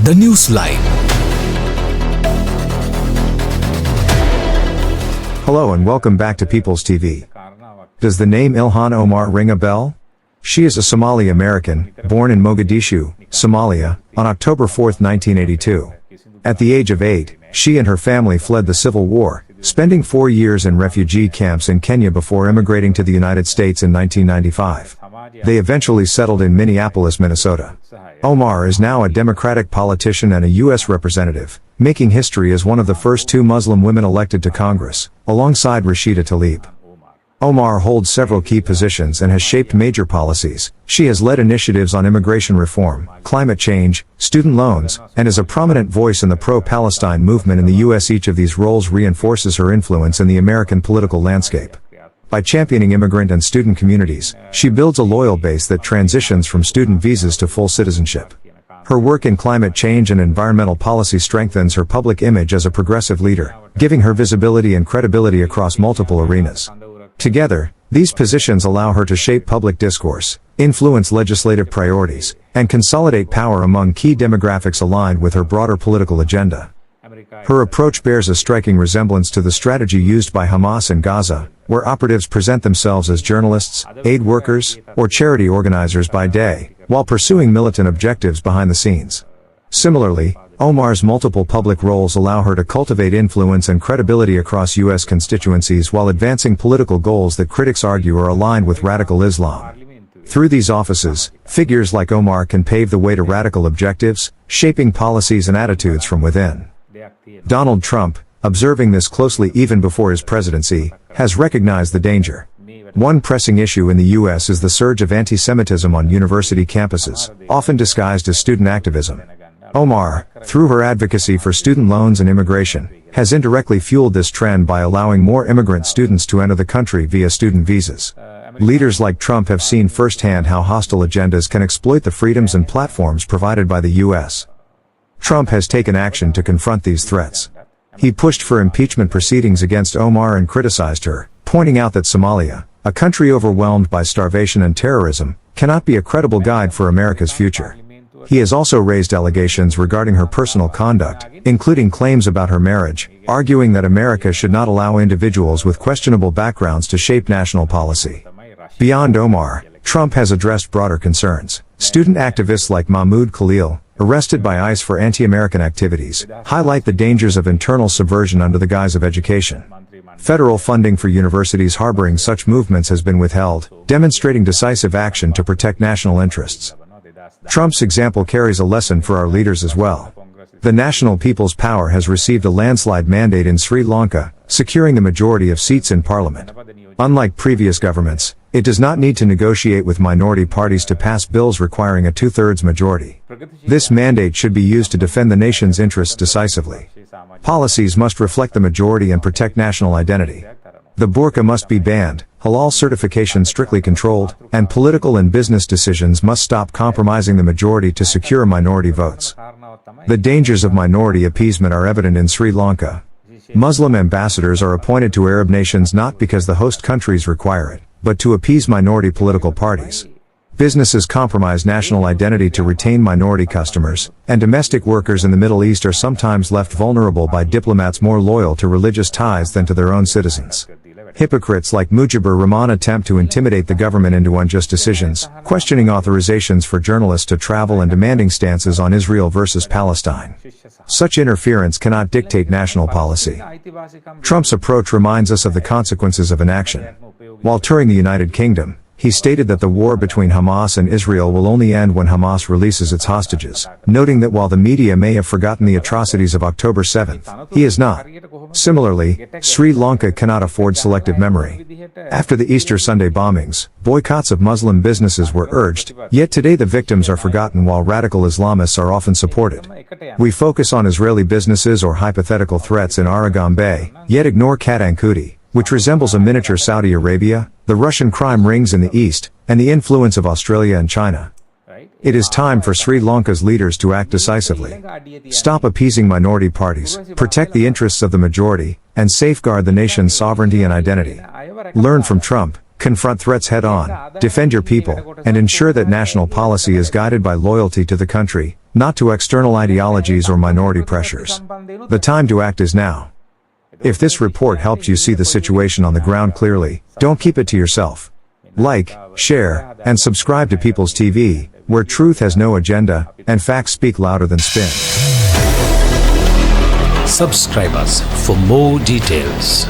The News Line. Hello and welcome back to People's TV. Does the name Ilhan Omar ring a bell? She is a Somali American, born in Mogadishu, Somalia, on October 4, 1982. At the age of 8, she and her family fled the Civil War, spending 4 years in refugee camps in Kenya before immigrating to the United States in 1995. They eventually settled in Minneapolis, Minnesota. Omar is now a Democratic politician and a U.S. representative, making history as one of the first 2 Muslim women elected to Congress, alongside Rashida Tlaib. Omar holds several key positions and has shaped major policies. She has led initiatives on immigration reform, climate change, student loans, and is a prominent voice in the pro-Palestine movement in the U.S. Each of these roles reinforces her influence in the American political landscape. By championing immigrant and student communities, she builds a loyal base that transitions from student visas to full citizenship. Her work in climate change and environmental policy strengthens her public image as a progressive leader, giving her visibility and credibility across multiple arenas. Together, these positions allow her to shape public discourse, influence legislative priorities, and consolidate power among key demographics aligned with her broader political agenda. Her approach bears a striking resemblance to the strategy used by Hamas in Gaza, where operatives present themselves as journalists, aid workers, or charity organizers by day, while pursuing militant objectives behind the scenes. Similarly, Omar's multiple public roles allow her to cultivate influence and credibility across U.S. constituencies while advancing political goals that critics argue are aligned with radical Islam. Through these offices, figures like Omar can pave the way to radical objectives, shaping policies and attitudes from within. Donald Trump, observing this closely even before his presidency, has recognized the danger. One pressing issue in the U.S. is the surge of anti-Semitism on university campuses, often disguised as student activism. Omar, through her advocacy for student loans and immigration, has indirectly fueled this trend by allowing more immigrant students to enter the country via student visas. Leaders like Trump have seen firsthand how hostile agendas can exploit the freedoms and platforms provided by the U.S. Trump has taken action to confront these threats. He pushed for impeachment proceedings against Omar and criticized her, pointing out that Somalia, a country overwhelmed by starvation and terrorism, cannot be a credible guide for America's future. He has also raised allegations regarding her personal conduct, including claims about her marriage, arguing that America should not allow individuals with questionable backgrounds to shape national policy. Beyond Omar, Trump has addressed broader concerns. Student activists like Mahmoud Khalil, arrested by ICE for anti-American activities, highlight the dangers of internal subversion under the guise of education. Federal funding for universities harboring such movements has been withheld, demonstrating decisive action to protect national interests. Trump's example carries a lesson for our leaders as well. The National People's Power has received a landslide mandate in Sri Lanka, securing the majority of seats in parliament. Unlike previous governments, it does not need to negotiate with minority parties to pass bills requiring a 2/3 majority. This mandate should be used to defend the nation's interests decisively. Policies must reflect the majority and protect national identity. The burqa must be banned, halal certification strictly controlled, and political and business decisions must stop compromising the majority to secure minority votes. The dangers of minority appeasement are evident in Sri Lanka. Muslim ambassadors are appointed to Arab nations not because the host countries require it, but to appease minority political parties. Businesses compromise national identity to retain minority customers, and domestic workers in the Middle East are sometimes left vulnerable by diplomats more loyal to religious ties than to their own citizens. Hypocrites like Mujibur Rahman attempt to intimidate the government into unjust decisions, questioning authorizations for journalists to travel and demanding stances on Israel versus Palestine. Such interference cannot dictate national policy. Trump's approach reminds us of the consequences of inaction. While touring the United Kingdom, he stated that the war between Hamas and Israel will only end when Hamas releases its hostages, noting that while the media may have forgotten the atrocities of October 7th, he is not. Similarly, Sri Lanka cannot afford selective memory. After the Easter Sunday bombings, boycotts of Muslim businesses were urged, yet today the victims are forgotten while radical Islamists are often supported. We focus on Israeli businesses or hypothetical threats in Aragon Bay, yet ignore Katankudi, which resembles a miniature Saudi Arabia, the Russian crime rings in the east, and the influence of Australia and China. It is time for Sri Lanka's leaders to act decisively. Stop appeasing minority parties, protect the interests of the majority, and safeguard the nation's sovereignty and identity. Learn from Trump, Confront threats head on, defend your people, and ensure that national policy is guided by loyalty to the country, not to external ideologies or minority pressures. The time to act is now. If this report helped you see the situation on the ground clearly, don't keep it to yourself. Like, share, and subscribe to People's TV, where truth has no agenda, and facts speak louder than spin. Subscribe us for more details.